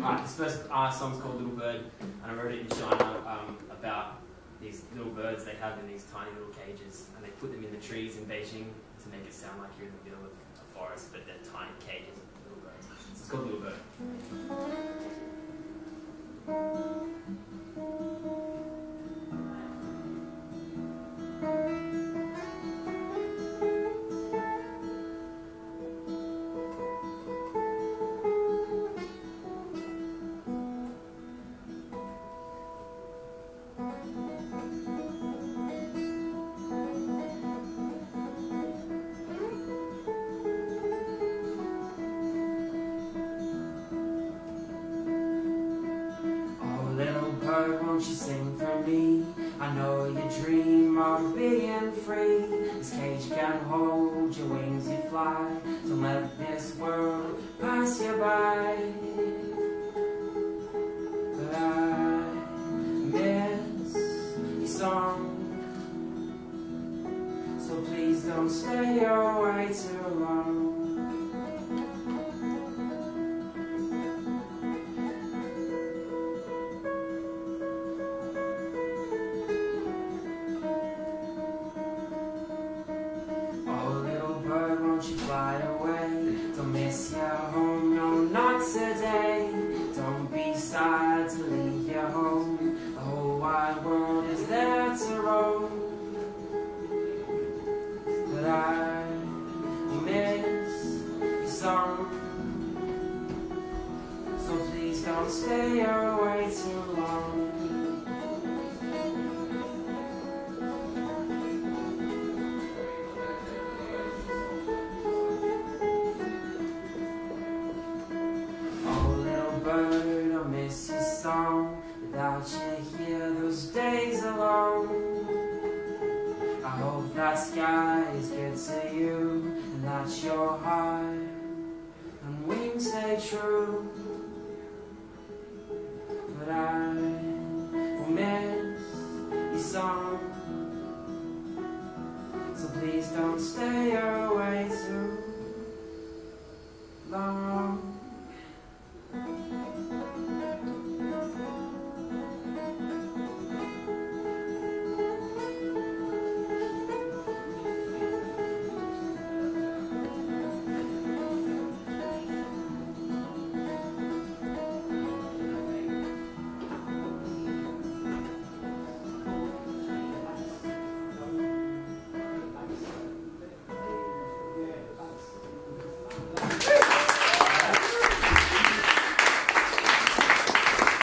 Alright, this first song's called Little Bird, and I wrote it in China about these little birds they have in these tiny little cages, and they put them in the trees in Beijing to make it sound like you're in the middle of a forest, but they're tiny cages of little birds. So it's called Little Bird. Won't you sing for me? I know you dream of being free. This cage can hold your wings, you fly. Don't let this world pass you by. But I miss your song, so please don't stay away too long. Won't you fly away? Don't miss your home, no, not today. Don't be sad to leave your home. The whole wide world is there to roam. But I miss your song, so please don't stay away too long. Bird, I miss your song. Without you here, those days alone. I hope that sky is good to you, and that your heart and wings stay true. But I will miss your song, so please don't stay away.